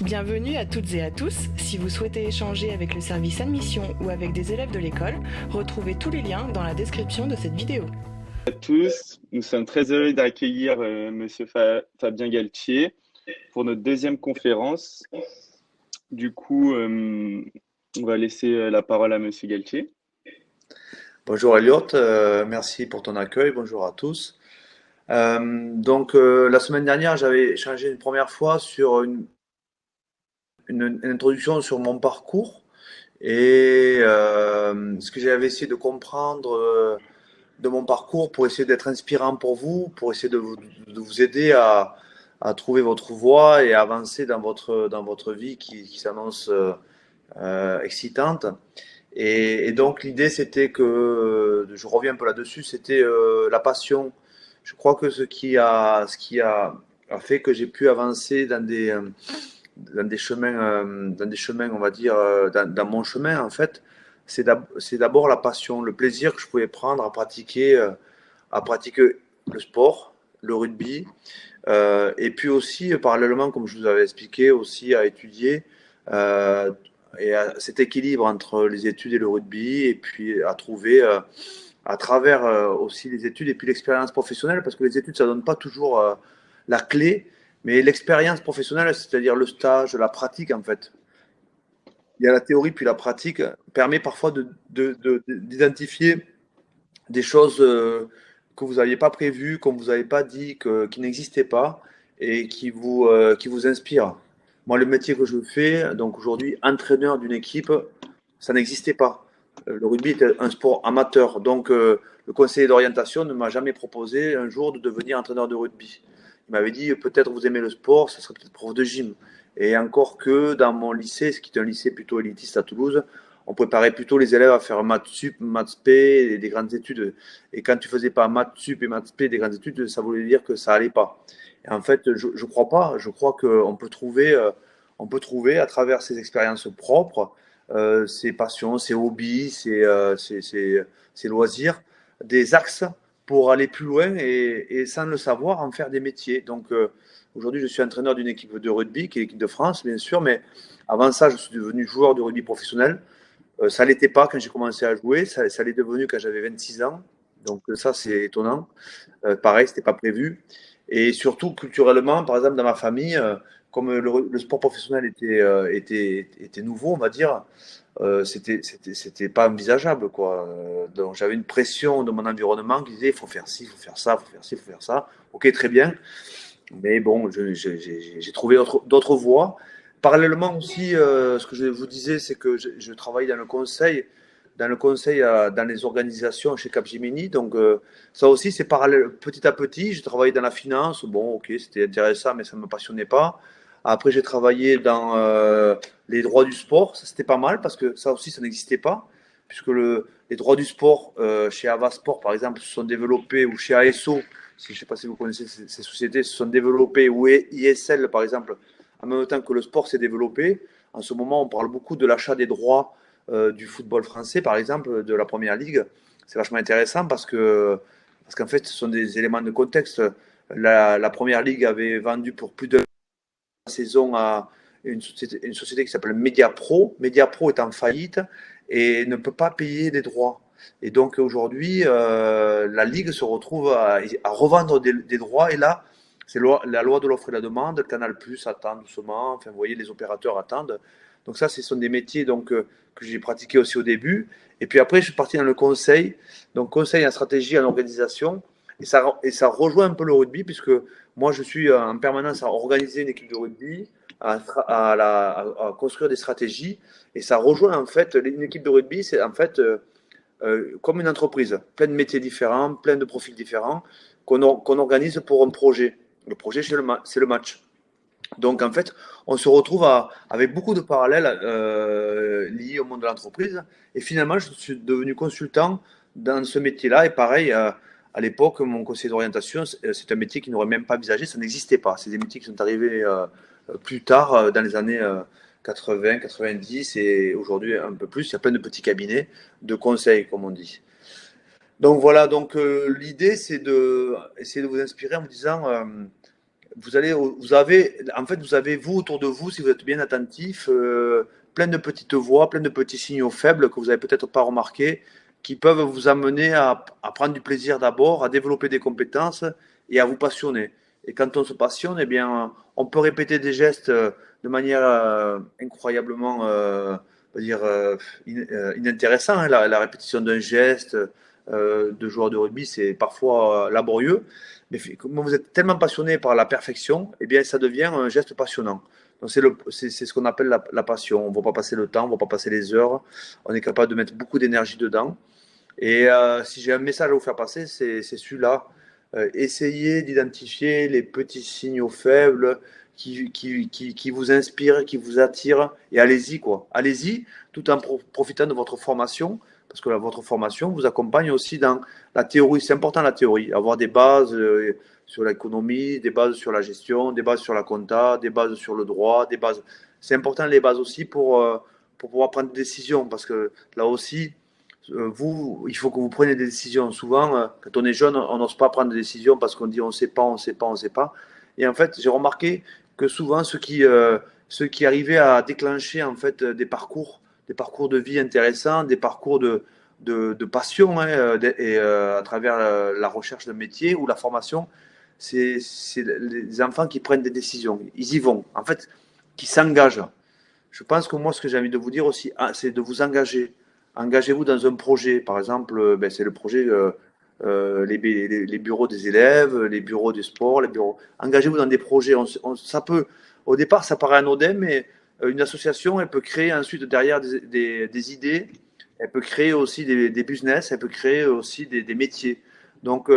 Bienvenue à toutes et à tous. Si vous souhaitez échanger avec le service admission ou avec des élèves de l'école, retrouvez tous les liens dans la description de cette vidéo. À tous, nous sommes très heureux d'accueillir Monsieur Fabien Galtier pour notre deuxième conférence. Du coup, on va laisser la parole à Monsieur Galtier. Bonjour Elliot, merci pour ton accueil, bonjour à tous. La semaine dernière, j'avais échangé une première fois sur une introduction sur mon parcours et ce que j'avais essayé de comprendre de mon parcours pour essayer d'être inspirant pour vous, pour essayer de vous aider à trouver votre voie et à avancer dans votre vie qui s'annonce excitante. Et donc l'idée c'était que, je reviens un peu là-dessus, c'était la passion. Je crois que ce qui a fait que j'ai pu avancer dans des chemins, on va dire, dans mon chemin en fait, c'est d'abord la passion, le plaisir que je pouvais prendre à pratiquer le sport, le rugby, et puis aussi parallèlement, comme je vous avais expliqué, aussi à étudier euh, et à cet équilibre entre les études et le rugby, et puis à trouver à travers aussi les études et puis l'expérience professionnelle, parce que les études, ça donne pas toujours la clé, mais l'expérience professionnelle, c'est-à-dire le stage, la pratique en fait. Il y a la théorie puis la pratique permet parfois d'identifier des choses que vous n'aviez pas prévues, qu'on vous avait pas dit, qui n'existaient pas et qui vous inspirent. Moi, le métier que je fais, donc aujourd'hui, entraîneur d'une équipe, ça n'existait pas. Le rugby était un sport amateur, donc le conseiller d'orientation ne m'a jamais proposé un jour de devenir entraîneur de rugby. Il m'avait dit peut-être vous aimez le sport, ce serait peut-être prof de gym. Et encore que dans mon lycée, ce qui est un lycée plutôt élitiste à Toulouse, on préparait plutôt les élèves à faire maths sup, maths spé et des grandes études. Et quand tu faisais pas maths sup et maths spé des grandes études, ça voulait dire que ça allait pas. Et en fait, je crois pas. Je crois on peut trouver à travers ses expériences propres, ses passions, ses hobbies, ses loisirs, des axes pour aller plus loin et sans le savoir en faire des métiers. Donc aujourd'hui, je suis entraîneur d'une équipe de rugby, qui est l'équipe de France, bien sûr, mais avant ça, je suis devenu joueur de rugby professionnel. Ça ne l'était pas quand j'ai commencé à jouer, ça l'est devenu quand j'avais 26 ans. Donc ça, c'est étonnant. Pareil, c'était pas prévu. Et surtout, culturellement, par exemple, dans ma famille, comme le sport professionnel était nouveau, on va dire, c'était pas envisageable, quoi. Donc j'avais une pression de mon environnement qui disait, il faut faire ci, il faut faire ça, il faut faire ci, il faut faire ça. Ok, très bien. Mais bon, j'ai trouvé d'autres voies. Parallèlement aussi, ce que je vous disais, c'est que je travaille dans les organisations chez Capgemini. Donc ça aussi, c'est parallèle, petit à petit. J'ai travaillé dans la finance. Bon, ok, c'était intéressant, mais ça ne me passionnait pas. Après, j'ai travaillé dans les droits du sport. Ça, c'était pas mal parce que ça aussi, ça n'existait pas. Puisque les droits du sport chez Avasport, par exemple, se sont développés, ou chez ASO, je ne sais pas si vous connaissez ces sociétés, se sont développées, ou ISL par exemple, en même temps que le sport s'est développé. En ce moment, on parle beaucoup de l'achat des droits du football français, par exemple, de la Première Ligue. C'est vachement intéressant parce qu'en fait, ce sont des éléments de contexte. La Première Ligue avait vendu pour plus de saison à une société qui s'appelle Mediapro. Mediapro est en faillite et ne peut pas payer des droits. Et donc aujourd'hui, la Ligue se retrouve à revendre des droits. Et là, c'est la loi de l'offre et la demande. Le Canal Plus attend doucement. Enfin, vous voyez, les opérateurs attendent. Donc ça, ce sont des métiers que j'ai pratiqués aussi au début. Et puis après, je suis parti dans le conseil. Donc conseil en stratégie, en organisation. Et ça rejoint un peu le rugby, puisque moi, je suis en permanence à organiser une équipe de rugby, à construire des stratégies. Et ça rejoint en fait une équipe de rugby, c'est en fait comme une entreprise, plein de métiers différents, plein de profils différents, qu'on organise pour un projet. Le projet, c'est le match. Donc en fait, on se retrouve avec beaucoup de parallèles liés au monde de l'entreprise. Et finalement, je suis devenu consultant dans ce métier-là. Et pareil, à l'époque, mon conseiller d'orientation, c'est un métier qui n'aurait même pas envisagé, ça n'existait pas. C'est des métiers qui sont arrivés plus tard, dans les années 80, 90 et aujourd'hui un peu plus. Il y a plein de petits cabinets de conseil, comme on dit. Donc voilà, donc l'idée c'est de essayer de vous inspirer en vous disant vous avez vous autour de vous, si vous êtes bien attentif, plein de petites voix, plein de petits signaux faibles que vous n'avez peut-être pas remarqués, qui peuvent vous amener à prendre du plaisir d'abord, à développer des compétences et à vous passionner. Et quand on se passionne, eh bien, on peut répéter des gestes de manière incroyablement, on va dire, inintéressant, hein. La répétition d'un geste de joueur de rugby, c'est parfois laborieux. Mais comme vous êtes tellement passionné par la perfection, eh bien, ça devient un geste passionnant. Donc, c'est ce qu'on appelle la passion. On ne va pas passer le temps, on ne va pas passer les heures. On est capable de mettre beaucoup d'énergie dedans. Et si j'ai un message à vous faire passer, c'est celui-là. Essayez d'identifier les petits signaux faibles qui vous inspirent, qui vous attirent. Et allez-y, quoi. Allez-y, tout en profitant de votre formation. Parce que votre formation vous accompagne aussi dans la théorie. C'est important la théorie. Avoir des bases sur l'économie, des bases sur la gestion, des bases sur la compta, des bases sur le droit, des bases. C'est important les bases aussi pour pouvoir prendre des décisions. Parce que là aussi, il faut que vous preniez des décisions. Souvent, quand on est jeune, on n'ose pas prendre des décisions parce qu'on dit on ne sait pas, on ne sait pas, on ne sait pas. Et en fait, j'ai remarqué que souvent, ceux qui arrivaient à déclencher en fait des parcours de vie intéressants, des parcours de passion, hein, à travers la recherche de métier ou la formation, c'est les enfants qui prennent des décisions. Ils y vont, en fait, qui s'engagent. Je pense que moi, ce que j'ai envie de vous dire aussi, c'est de vous engager. Engagez-vous dans un projet. Par exemple, c'est le projet, les bureaux des élèves, les bureaux du sport, les bureaux. Engagez-vous dans des projets. Ça peut, au départ, ça paraît anodin, mais une association, elle peut créer ensuite derrière des idées. Elle peut créer aussi des business. Elle peut créer aussi des métiers. Donc,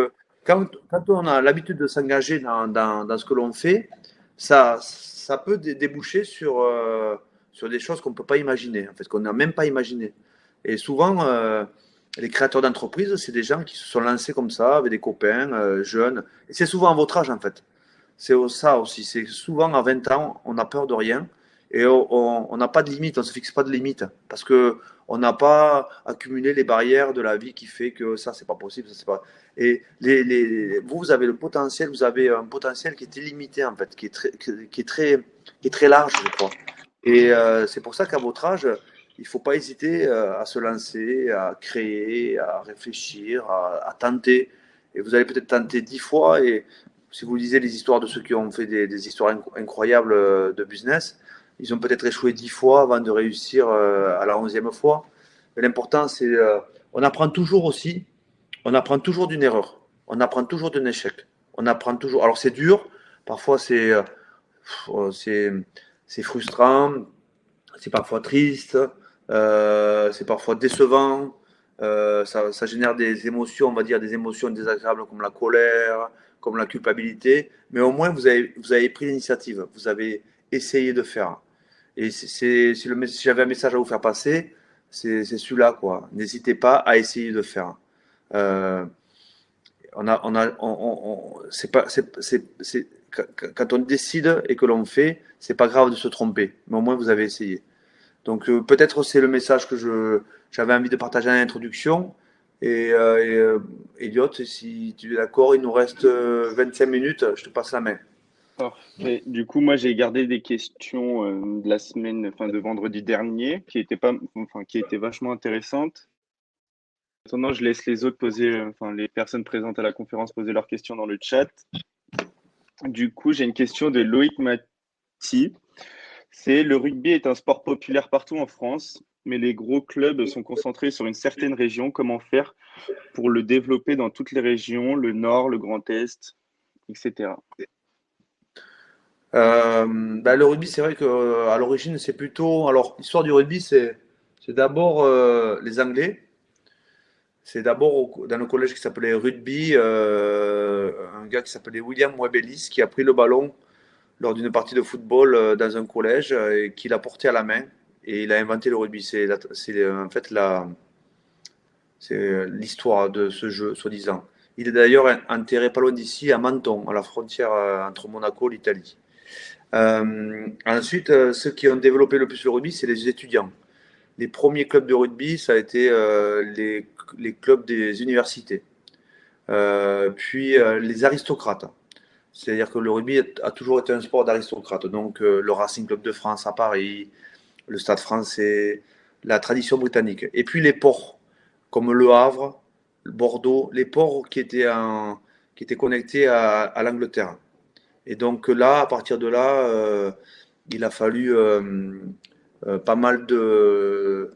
quand on a l'habitude de s'engager dans ce que l'on fait, ça peut déboucher sur des choses qu'on ne peut pas imaginer, en fait, qu'on n'a même pas imaginé. Et souvent, les créateurs d'entreprises, c'est des gens qui se sont lancés comme ça, avec des copains jeunes. Et c'est souvent à votre âge, en fait. C'est ça aussi. C'est souvent à 20 ans, on a peur de rien. Et on n'a pas de limite, on ne se fixe pas de limite. Parce qu'on n'a pas accumulé les barrières de la vie qui fait que ça, c'est pas possible. Ça, c'est pas... Et vous avez le potentiel, vous avez un potentiel qui est illimité, en fait, qui est très large, je crois. Et c'est pour ça qu'à votre âge, il ne faut pas hésiter à se lancer, à créer, à réfléchir, à tenter. Et vous allez peut-être tenter 10 fois. Et si vous lisez les histoires de ceux qui ont fait des histoires incroyables de business, ils ont peut-être échoué 10 fois avant de réussir à la 11e fois. Mais l'important, c'est on apprend toujours aussi, on apprend toujours d'une erreur, on apprend toujours d'un échec, on apprend toujours. Alors c'est dur, parfois c'est frustrant, c'est parfois triste, c'est parfois décevant, ça génère des émotions, on va dire des émotions désagréables comme la colère, comme la culpabilité, mais au moins vous avez pris l'initiative, vous avez essayé de faire. Et si j'avais un message à vous faire passer, c'est celui-là, quoi. N'hésitez pas à essayer de faire. Euh, c'est pas, quand on décide et que l'on fait, c'est pas grave de se tromper, mais au moins vous avez essayé. Donc peut-être c'est le message que j'avais envie de partager à l'introduction. Elliot, si tu es d'accord, il nous reste 25 minutes, je te passe la main. Parfait. Du coup, moi, j'ai gardé des questions de la semaine, enfin de vendredi dernier, qui étaient pas, enfin, qui étaient vachement intéressantes. Maintenant, je laisse les autres poser, enfin, les personnes présentes à la conférence poser leurs questions dans le chat. Du coup, j'ai une question de Loïc Mati. C'est le rugby est un sport populaire partout en France, mais les gros clubs sont concentrés sur une certaine région. Comment faire pour le développer dans toutes les régions, le Nord, le Grand Est, etc. Le rugby, c'est vrai que à l'origine, c'est plutôt. Alors, l'histoire du rugby, c'est d'abord les Anglais. C'est d'abord dans le collège qui s'appelait Rugby, un gars qui s'appelait William Webelis qui a pris le ballon lors d'une partie de football dans un collège et qui l'a porté à la main et il a inventé le rugby. En fait c'est l'histoire de ce jeu, soi-disant. Il est d'ailleurs enterré pas loin d'ici, à Menton, à la frontière entre Monaco et l'Italie. Ensuite, ceux qui ont développé le plus le rugby, c'est les étudiants. Les premiers clubs de rugby, ça a été les clubs des universités. Puis les aristocrates. C'est-à-dire que le rugby a toujours été un sport d'aristocrate. Donc, le Racing Club de France à Paris, le Stade français, la tradition britannique. Et puis les ports, comme Le Havre, Bordeaux, les ports qui étaient connectés à l'Angleterre. Et donc là, à partir de là, il a fallu pas mal de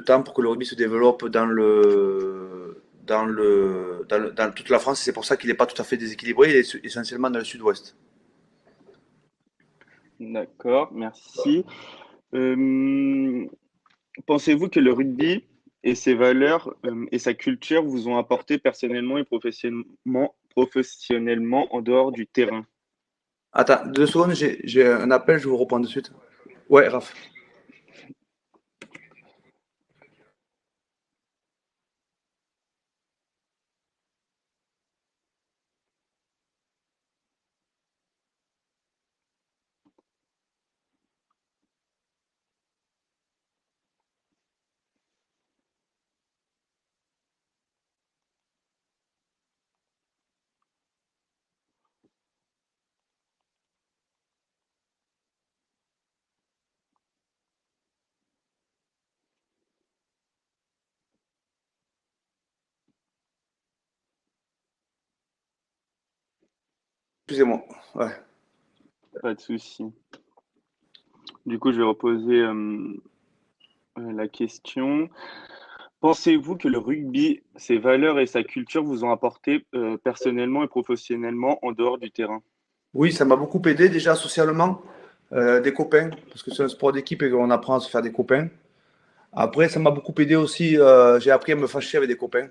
temps pour que le rugby se développe dans toute la France. C'est pour ça qu'il n'est pas tout à fait déséquilibré, il est essentiellement dans le sud-ouest. D'accord, merci. Euh, Pensez-vous que le rugby et ses valeurs et sa culture vous ont apporté personnellement et professionnellement en dehors du terrain? Attends, 2 secondes, j'ai un appel, je vous reprends de suite. Ouais, Raph. Excusez-moi. Ouais. Pas de souci. Du coup, je vais reposer la question. Pensez-vous que le rugby, ses valeurs et sa culture vous ont apporté personnellement et professionnellement en dehors du terrain? Oui, ça m'a beaucoup aidé déjà socialement, des copains, parce que c'est un sport d'équipe et qu'on apprend à se faire des copains. Après, ça m'a beaucoup aidé aussi, j'ai appris à me fâcher avec des copains.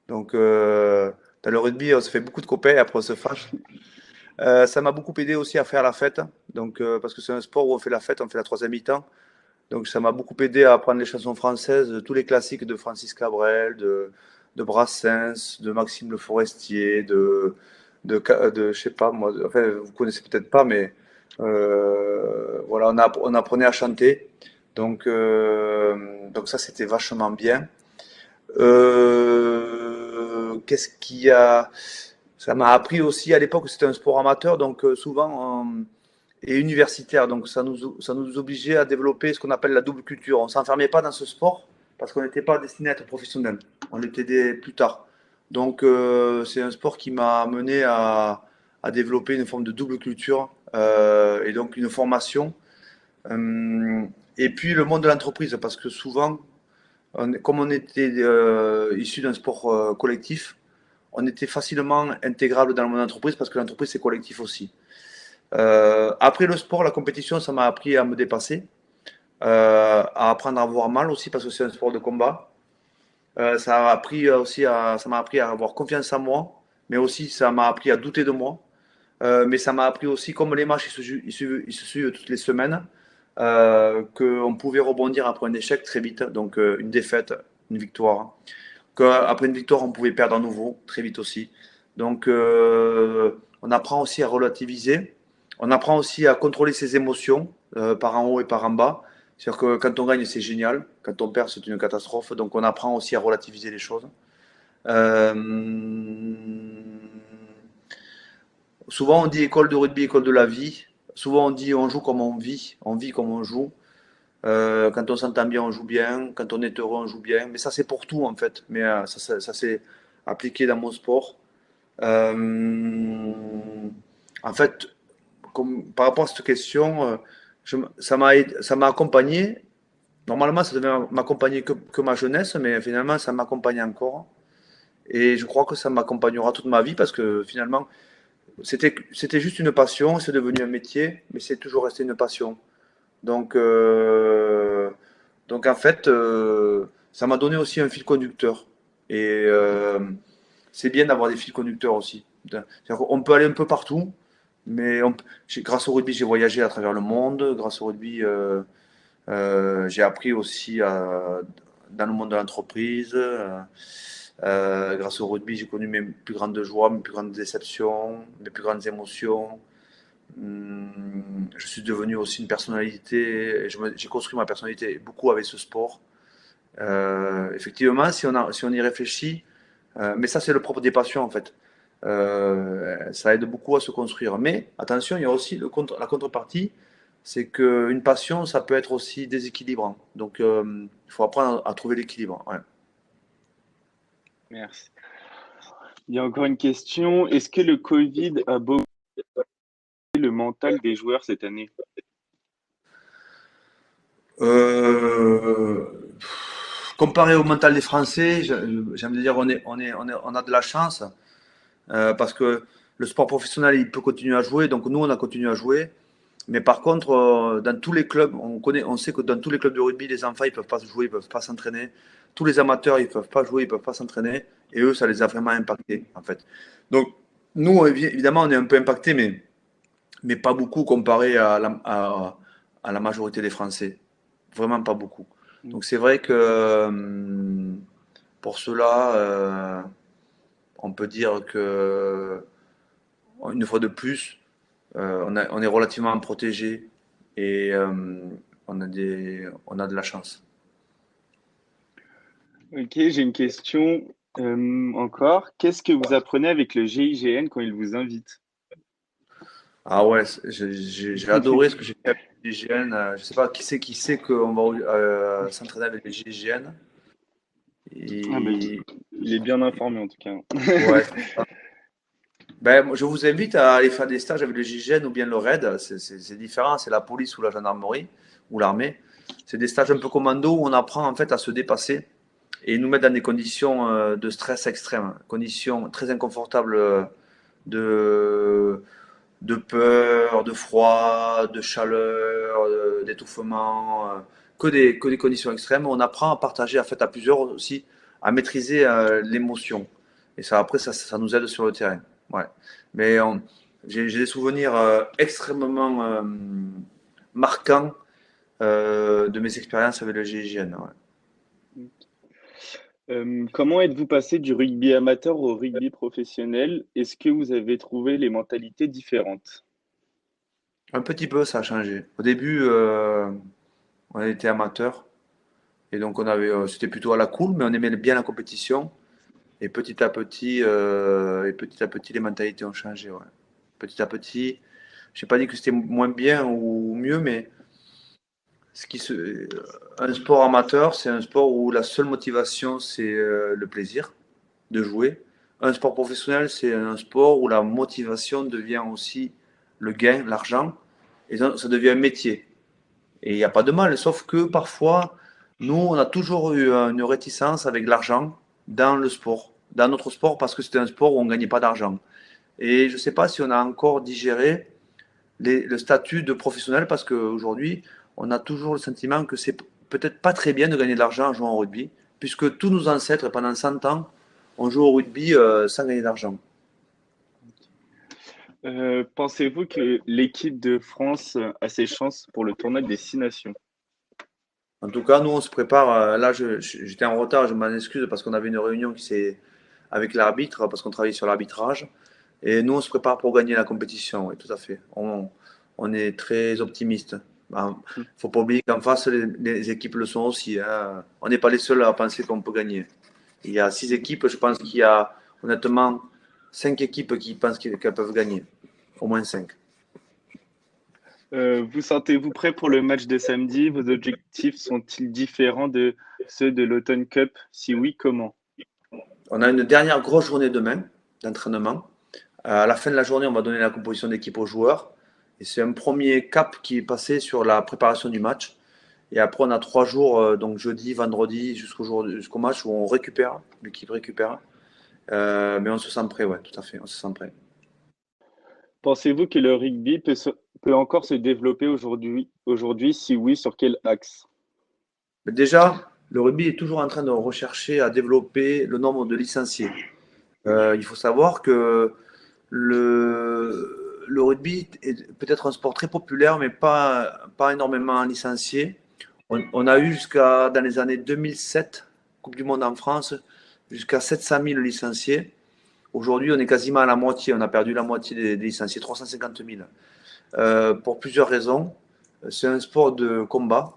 Donc, dans le rugby, on se fait beaucoup de copains et après on se fâche. Ça m'a beaucoup aidé aussi à faire la fête, donc, parce que c'est un sport où on fait la fête, on fait la troisième mi-temps. Donc, ça m'a beaucoup aidé à apprendre les chansons françaises, tous les classiques de Francis Cabrel, de Brassens, de Maxime Le Forestier, je sais pas, moi, enfin, vous connaissez peut-être pas, mais voilà, on apprenait à chanter. Donc ça, c'était vachement bien. Qu'est-ce qu'il y a? Ça m'a appris aussi à l'époque, c'était un sport amateur, donc souvent et universitaire, donc ça nous obligeait à développer ce qu'on appelle la double culture. On s'enfermait pas dans ce sport parce qu'on n'était pas destiné à être professionnel. On l'était plus tard. Donc c'est un sport qui m'a amené à développer une forme de double culture et donc une formation. Euh, et puis le monde de l'entreprise, parce que souvent, comme on était issu d'un sport collectif, on était facilement intégrable dans le monde de l'entreprise parce que l'entreprise c'est collectif aussi. Après le sport, la compétition, ça m'a appris à me dépasser, à apprendre à avoir mal aussi parce que c'est un sport de combat. Ça m'a appris à avoir confiance en moi, mais aussi ça m'a appris à douter de moi. Mais ça m'a appris aussi, comme les matchs ils se suivent toutes les semaines, qu'on pouvait rebondir après un échec très vite, donc une défaite, une victoire. Qu'après une victoire, on pouvait perdre à nouveau très vite aussi. Donc on apprend aussi à relativiser, on apprend aussi à contrôler ses émotions par en haut et par en bas. C'est-à-dire que quand on gagne, c'est génial. Quand on perd, c'est une catastrophe. Donc on apprend aussi à relativiser les choses. Euh, Souvent on dit école de rugby, école de la vie. Souvent on dit on joue comme on vit comme on joue. Quand on s'entend bien, on joue bien. Quand on est heureux, on joue bien. Mais ça c'est pour tout en fait. Mais ça s'est appliqué dans mon sport. Euh, En fait, par rapport à cette question, ça m'a accompagné. Normalement, ça devait m'accompagner que ma jeunesse, mais finalement, ça m'accompagne encore. Et je crois que ça m'accompagnera toute ma vie parce que finalement, c'était juste une passion, c'est devenu un métier, mais c'est toujours resté une passion. Donc, euh, donc en fait, ça m'a donné aussi un fil conducteur. Et c'est bien d'avoir des fils conducteurs aussi. On peut aller un peu partout, mais grâce au rugby, j'ai voyagé à travers le monde. Grâce au rugby, j'ai appris aussi dans le monde de l'entreprise. Grâce au rugby, j'ai connu mes plus grandes joies, mes plus grandes déceptions, mes plus grandes émotions. Je suis devenu aussi une personnalité. J'ai construit ma personnalité beaucoup avec ce sport. Effectivement, si on y réfléchit, mais ça c'est le propre des passions en fait. Ça aide beaucoup à se construire. Mais attention, il y a aussi la contrepartie, c'est qu'une passion, ça peut être aussi déséquilibrant. Donc, il faut apprendre à trouver l'équilibre. Ouais. Merci. Il y a encore une question. Est-ce que le Covid a boosté le mental des joueurs cette année? Euh, Comparé au mental des Français, j'aime dire on a de la chance parce que le sport professionnel, il peut continuer à jouer. Donc nous, on a continué à jouer. Mais par contre, dans tous les clubs, on sait que dans tous les clubs de rugby, les enfants, ils peuvent pas jouer, ils peuvent pas s'entraîner. Tous les amateurs, ils peuvent pas jouer, ils peuvent pas s'entraîner. Et eux, ça les a vraiment impactés, en fait. Donc, nous, évidemment, on est un peu impactés, mais pas beaucoup comparé à la majorité des Français. Vraiment pas beaucoup. Donc, c'est vrai que pour cela, on peut dire que, une fois de plus, on est relativement protégé et on a de la chance. Ok, j'ai une question encore. Qu'est-ce que vous apprenez avec le GIGN quand il vous invite? Ah ouais, j'ai adoré ce que j'ai fait avec les GIGN. Je sais pas qui sait qu'on va s'entraîner avec les GIGN. Ah bah, Et, il est bien informé en tout cas. ouais. Ben, je vous invite à aller faire des stages avec le GIGN ou bien le RAID. C'est différent, c'est la police ou la gendarmerie ou l'armée. C'est des stages un peu commando où on apprend en fait à se dépasser et nous mettre dans des conditions de stress extrême, conditions très inconfortables de, de peur, de froid, de chaleur, d'étouffement, que des conditions extrêmes. On apprend à partager en fait à plusieurs aussi, à maîtriser l'émotion. Et ça après ça nous aide sur le terrain. Ouais. Mais j'ai des souvenirs extrêmement marquants de mes expériences avec le GIGN. Ouais. Comment êtes-vous passé du rugby amateur au rugby professionnel? Est-ce que vous avez trouvé les mentalités différentes? Un petit peu, ça a changé. Au début, on était amateur et donc c'était plutôt à la cool, mais on aimait bien la compétition. Et petit à petit, les mentalités ont changé. Ouais. Petit à petit, je n'ai pas dit que c'était moins bien ou mieux, mais un sport amateur, c'est un sport où la seule motivation, c'est le plaisir de jouer. Un sport professionnel, c'est un sport où la motivation devient aussi le gain, l'argent, et ça devient un métier. Et il n'y a pas de mal, sauf que parfois, nous, on a toujours eu une réticence avec l'argent dans le sport, dans notre sport, parce que c'était un sport où on ne gagnait pas d'argent. Et je ne sais pas si on a encore digéré le statut de professionnel, parce qu'aujourd'hui, on a toujours le sentiment que c'est peut-être pas très bien de gagner de l'argent en jouant au rugby, puisque tous nos ancêtres, pendant 100 ans, ont joué au rugby sans gagner d'argent. Pensez-vous que l'équipe de France a ses chances pour le tournoi des Six Nations? En tout cas, nous, on se prépare. Là, j'étais en retard, je m'en excuse parce qu'on avait une réunion avec l'arbitre, parce qu'on travaille sur l'arbitrage. Et nous, on se prépare pour gagner la compétition, oui, tout à fait. On est très optimiste. Il ne faut pas oublier qu'en face, les équipes le sont aussi, hein. On n'est pas les seuls à penser qu'on peut gagner. Il y a 6 équipes, je pense qu'il y a honnêtement 5 équipes qui pensent qu'elles peuvent gagner. Au moins 5. Vous sentez-vous prêt pour le match de samedi? Vos objectifs sont-ils différents de ceux de l'Automne Cup? Si oui, comment? On a une dernière grosse journée demain d'entraînement. À la fin de la journée, on va donner la composition d'équipe aux joueurs. Et c'est un premier cap qui est passé sur la préparation du match. Et après, on a 3 jours, donc jeudi, vendredi, jusqu'au match où on récupère, l'équipe récupère. Mais on se sent prêt, ouais, tout à fait, on se sent prêt. Pensez-vous que le rugby peut encore se développer aujourd'hui? Si oui, sur quel axe? Mais déjà, le rugby est toujours en train de rechercher à développer le nombre de licenciés. Il faut savoir que le rugby est peut-être un sport très populaire, mais pas énormément licencié. On a eu dans les années 2007, Coupe du Monde en France, jusqu'à 700 000 licenciés. Aujourd'hui, on est quasiment à la moitié. On a perdu la moitié des licenciés, 350 000. Pour plusieurs raisons. C'est un sport de combat.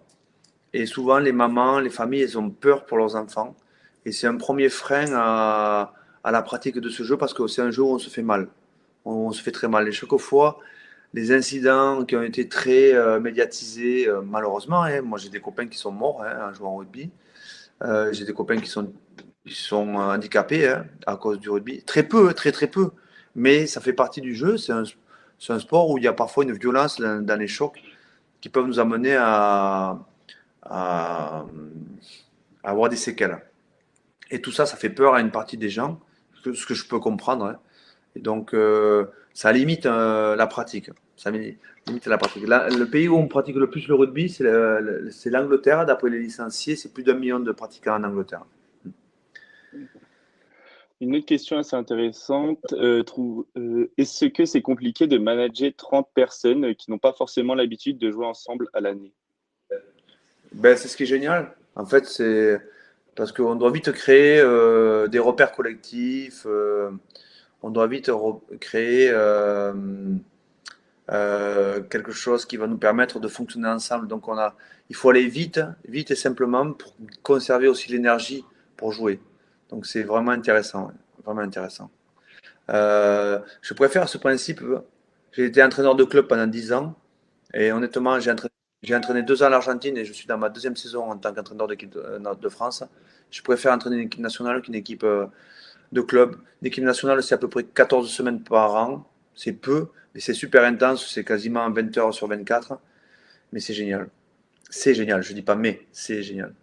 Et souvent, les mamans, les familles, elles ont peur pour leurs enfants. Et c'est un premier frein à la pratique de ce jeu parce que c'est un jeu où on se fait mal. On se fait très mal. Et chaque fois, les incidents qui ont été très médiatisés, malheureusement, hein, moi j'ai des copains qui sont morts en jouant au rugby. J'ai des copains qui sont handicapés à cause du rugby. Très peu, très très peu. Mais ça fait partie du jeu. C'est un sport où il y a parfois une violence dans les chocs qui peuvent nous amener à, à avoir des séquelles. Et tout ça, ça fait peur à une partie des gens, ce que je peux comprendre, hein. Et donc, ça limite la pratique. Ça limite la pratique. Le pays où on pratique le plus le rugby, c'est l'Angleterre. D'après les licenciés, c'est plus d'1 million de pratiquants en Angleterre. Une autre question assez intéressante, est-ce que c'est compliqué de manager 30 personnes qui n'ont pas forcément l'habitude de jouer ensemble à l'année? Ben, c'est ce qui est génial. En fait, c'est parce qu'on doit vite créer des repères collectifs. On doit vite créer quelque chose qui va nous permettre de fonctionner ensemble. Donc, il faut aller vite, vite et simplement pour conserver aussi l'énergie pour jouer. Donc, c'est vraiment intéressant, ouais. Vraiment intéressant. Je préfère ce principe. J'ai été entraîneur de club pendant 10 ans et honnêtement, j'ai entraîné 2 ans l'Argentine et je suis dans ma deuxième saison en tant qu'entraîneur d'équipe de France. Je préfère entraîner une équipe nationale qu'une équipe de club. L'équipe nationale, c'est à peu près 14 semaines par an. C'est peu, mais c'est super intense. C'est quasiment 20 heures sur 24. Mais c'est génial. C'est génial. Je dis pas mais, c'est génial.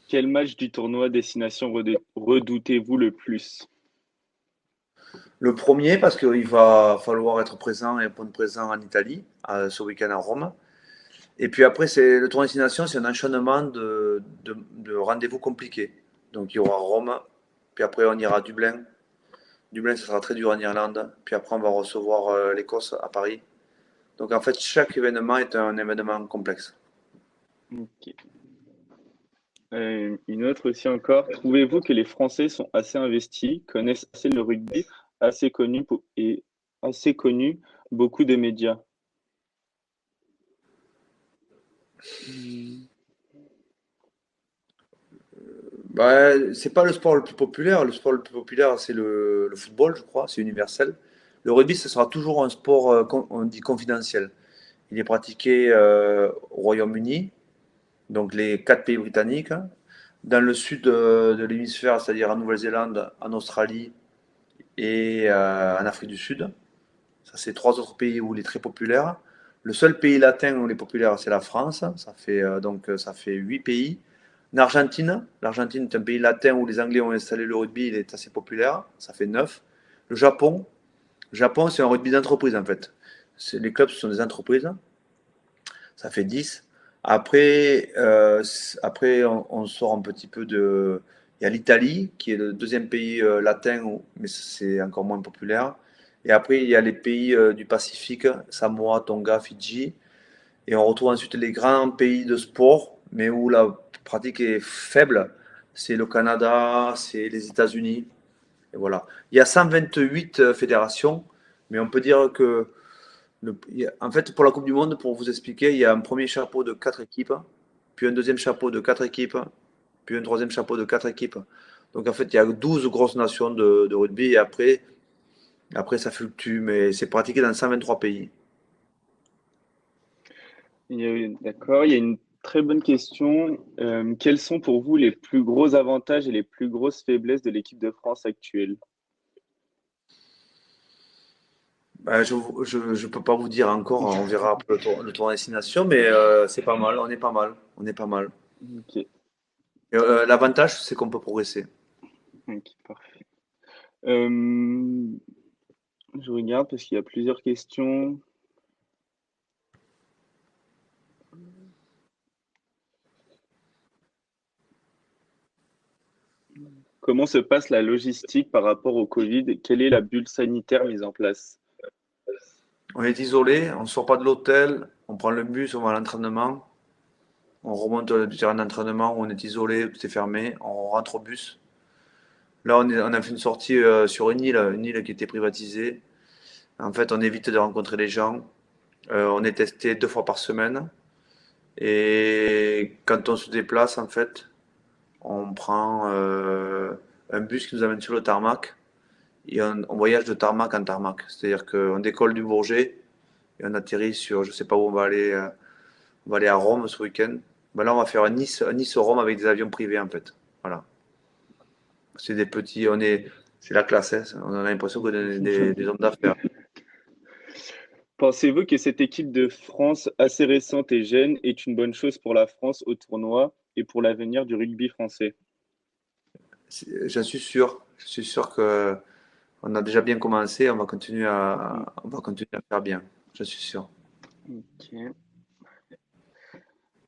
Quel match du tournoi Destination redoutez-vous le plus? Le premier, parce qu'il va falloir être présent et répondre présent en Italie, ce week-end à Rome. Et puis après, c'est le tournoi Destination, c'est un enchaînement de rendez-vous compliqués. Donc il y aura Rome, puis après on ira à Dublin. Dublin, ça sera très dur en Irlande. Puis après, on va recevoir l'Écosse à Paris. Donc en fait, chaque événement est un événement complexe. Ok. Une autre aussi encore. Trouvez-vous que les Français sont assez investis, connaissent assez le rugby, et assez connus beaucoup des médias? Hmm. Bah, c'est pas le sport le plus populaire. Le sport le plus populaire, c'est le football, je crois. C'est universel. Le rugby, ce sera toujours un sport, on dit confidentiel. Il est pratiqué au Royaume-Uni, donc les 4 pays britanniques, dans le sud de l'hémisphère, c'est-à-dire en Nouvelle-Zélande, en Australie et en Afrique du Sud. Ça, c'est 3 autres pays où il est très populaire. Le seul pays latin où il est populaire, c'est la France. Ça fait 8 pays. L'Argentine est un pays latin où les Anglais ont installé le rugby, il est assez populaire. Ça fait 9. Le Japon, c'est un rugby d'entreprise en fait. Les clubs, ce sont des entreprises. Ça fait 10. Après on sort un petit peu de. Il y a l'Italie, qui est le deuxième pays latin, mais c'est encore moins populaire. Et après, il y a les pays du Pacifique, Samoa, Tonga, Fidji. Et on retrouve ensuite les grands pays de sport, mais où la pratique est faible. C'est le Canada, c'est les États-Unis. Et voilà. Il y a 128 fédérations, mais on peut dire que en fait, pour la Coupe du Monde, pour vous expliquer, il y a un premier chapeau de 4 équipes, puis un deuxième chapeau de 4 équipes, puis un troisième chapeau de 4 équipes. Donc en fait, il y a 12 grosses nations de rugby et après ça fluctue, mais c'est pratiqué dans 123 pays. D'accord, il y a une très bonne question. Quels sont pour vous les plus gros avantages et les plus grosses faiblesses de l'équipe de France actuelle? Ben, je peux pas vous dire encore, on verra après le tour destination, mais c'est pas mal, on est pas mal, on est pas mal. Ok, Et, l'avantage, c'est qu'on peut progresser. ok, parfait. Euh, je regarde parce qu'il y a plusieurs questions. Comment se passe la logistique par rapport au Covid? Quelle est la bulle sanitaire mise en place? On est isolé, on sort pas de l'hôtel, on prend le bus, on va à l'entraînement, on remonte du terrain d'entraînement où on est isolé, tout est fermé, on rentre au bus. Là, on a fait une sortie sur une île qui était privatisée. En fait, on évite de rencontrer les gens. On est testé 2 fois par semaine. Et quand on se déplace, en fait, on prend un bus qui nous amène sur le tarmac et on voyage de tarmac en tarmac. C'est-à-dire qu'on décolle du Bourget et on atterrit sur, je sais pas où on va aller à Rome ce week-end. Ben là, on va faire un Nice-Rome avec des avions privés en fait. Voilà. C'est des petits, c'est la classe, hein. On a l'impression qu'on est des hommes d'affaires. Pensez-vous que cette équipe de France assez récente et jeune est une bonne chose pour la France au tournoi et pour l'avenir du rugby français? J'en suis sûr. Je suis sûr que on a déjà bien commencé. Mm, On va continuer à faire bien. Je suis sûr. ok.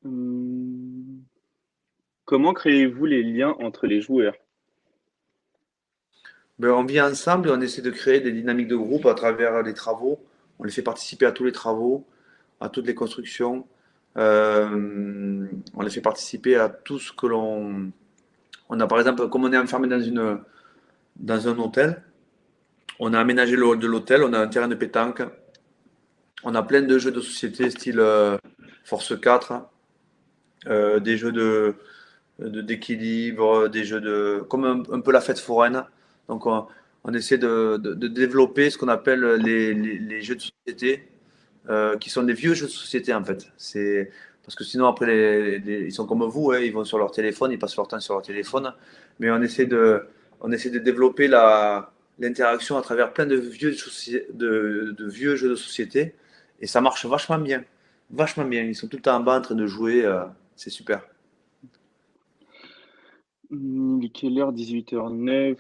Hum, Comment créez-vous les liens entre les joueurs? Ben, on vit ensemble et on essaie de créer des dynamiques de groupe à travers les travaux. On les fait participer à tous les travaux, à toutes les constructions. On les fait participer à tout ce que on a par exemple, comme on est enfermé dans un hôtel, on a aménagé le hall de l'hôtel, on a un terrain de pétanque, on a plein de jeux de société style Force 4, des jeux d'équilibre, des jeux comme un peu la fête foraine. Donc on essaie de développer ce qu'on appelle les jeux de société, qui sont des vieux jeux de société en fait. C'est parce que sinon après ils sont comme vous, hein, ils vont sur leur téléphone, ils passent leur temps sur leur téléphone. Mais on essaie de développer l'interaction à travers plein de vieux jeux de société et ça marche vachement bien, vachement bien. Ils sont tout le temps en bas en train de jouer, c'est super. Il est quelle heure? 18h09.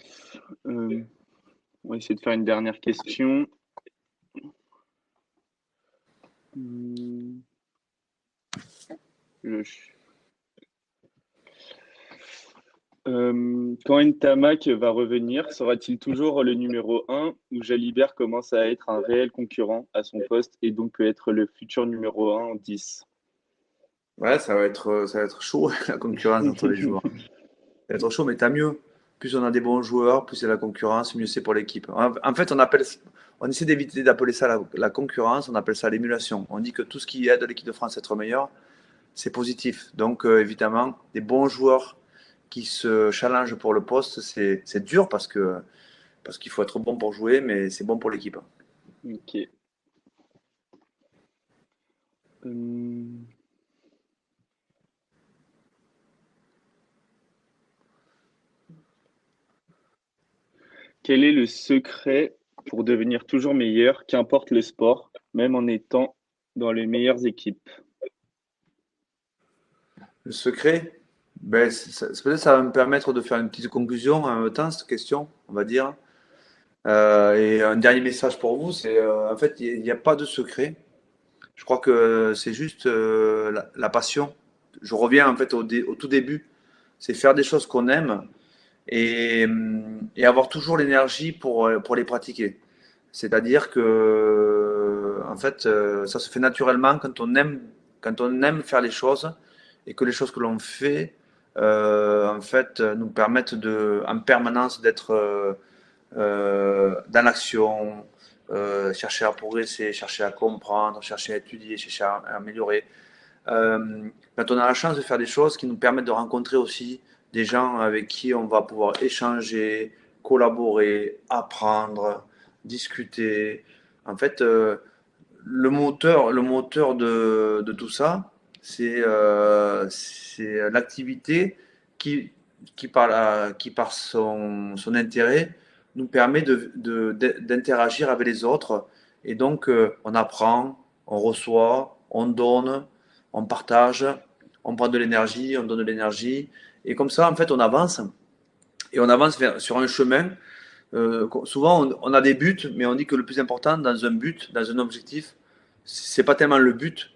On va essayer de faire une dernière question. Hum, je- Quand Ntamak va revenir, sera-t-il toujours le numéro un ou Jalibert commence à être un réel concurrent à son poste et donc peut être le futur numéro un en 10? Ouais, ça va être chaud la concurrence entre les joueurs. Ça va être chaud, mais tant mieux. Plus on a des bons joueurs, plus c'est la concurrence, mieux c'est pour l'équipe. En fait, on essaie d'éviter d'appeler ça la concurrence, on appelle ça l'émulation. On dit que tout ce qui aide l'équipe de France à être meilleure, c'est positif. Donc, évidemment, des bons joueurs qui se challengent pour le poste, c'est dur parce qu'il faut être bon pour jouer, mais c'est bon pour l'équipe. Ok. Hum, Quel est le secret pour devenir toujours meilleur, qu'importe le sport, même en étant dans les meilleures équipes? Le secret, ben, peut-être ça va me permettre de faire une petite conclusion en même temps, cette question, on va dire. Et un dernier message pour vous, c'est en fait, il n'y a pas de secret. Je crois que c'est juste la passion. Je reviens en fait au tout début. C'est faire des choses qu'on aime et avoir toujours l'énergie pour les pratiquer. C'est-à-dire que, en fait, ça se fait naturellement quand on aime faire les choses et que les choses que l'on fait, en fait, nous permettent en permanence d'être dans l'action, chercher à progresser, chercher à comprendre, chercher à étudier, chercher à améliorer. Quand on a la chance de faire des choses qui nous permettent de rencontrer aussi des gens avec qui on va pouvoir échanger, collaborer, apprendre, discuter. En fait, le moteur de tout ça, c'est l'activité qui, qui par son intérêt, nous permet d'interagir avec les autres. Et donc, on apprend, on reçoit, on donne, on partage, on prend de l'énergie, on donne de l'énergie. Et comme ça, en fait, on avance. Et on avance sur un chemin. Souvent, on a des buts, mais on dit que le plus important dans un but, dans un objectif, c'est pas tellement le but,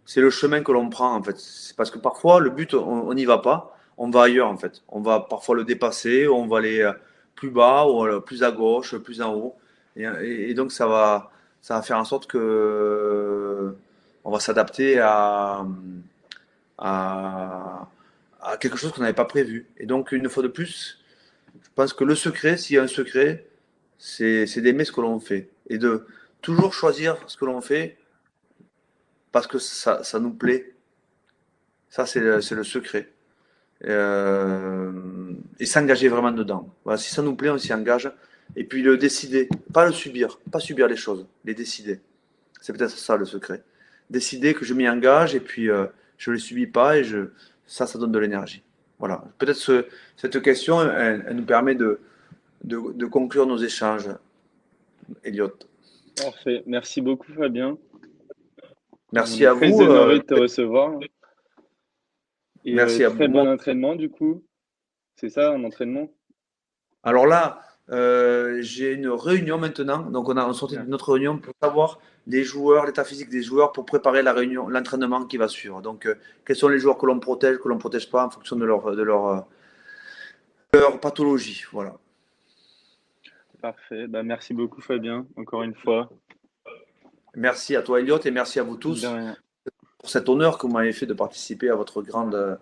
c'est le chemin que l'on prend en fait. C'est parce que parfois le but, on n'y va pas, on va ailleurs en fait. On va parfois le dépasser, on va aller plus bas, ou plus à gauche, plus en haut. Et donc ça va faire en sorte que on va s'adapter à, à quelque chose qu'on n'avait pas prévu. Et donc une fois de plus, je pense que le secret, s'il y a un secret, c'est d'aimer ce que l'on fait et de toujours choisir ce que l'on fait parce que ça nous plaît. Ça, c'est le secret. Euh, et s'engager vraiment dedans. Voilà, si ça nous plaît, on s'y engage. Et puis le décider, pas le subir, pas subir les choses, les décider. C'est peut-être ça le secret. Décider que je m'y engage et puis je ne les subis pas et ça donne de l'énergie. Voilà. Peut-être cette question, elle nous permet de conclure nos échanges, Elliot. Parfait. Merci beaucoup, Fabien. Merci On est à très vous. honoré de te recevoir. Et Merci à très vous. bon entraînement, du coup. C'est ça, un entraînement? Alors là, j'ai une réunion maintenant. Donc, on sortit de notre réunion pour savoir les joueurs, l'état physique des joueurs pour préparer la réunion, l'entraînement qui va suivre. Donc, quels sont les joueurs que l'on protège pas en fonction de leur pathologie. Voilà. Parfait. Bah, merci beaucoup, Fabien, encore une fois. Merci à toi, Elliot, et merci à vous De tous rien. pour cet honneur que vous m'avez fait de participer à votre grande,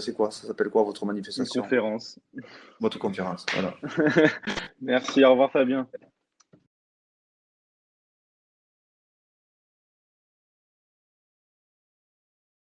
c'est quoi? Ça s'appelle quoi votre Une manifestation? conférence. Votre conférence. Voilà. Merci, au revoir, Fabien.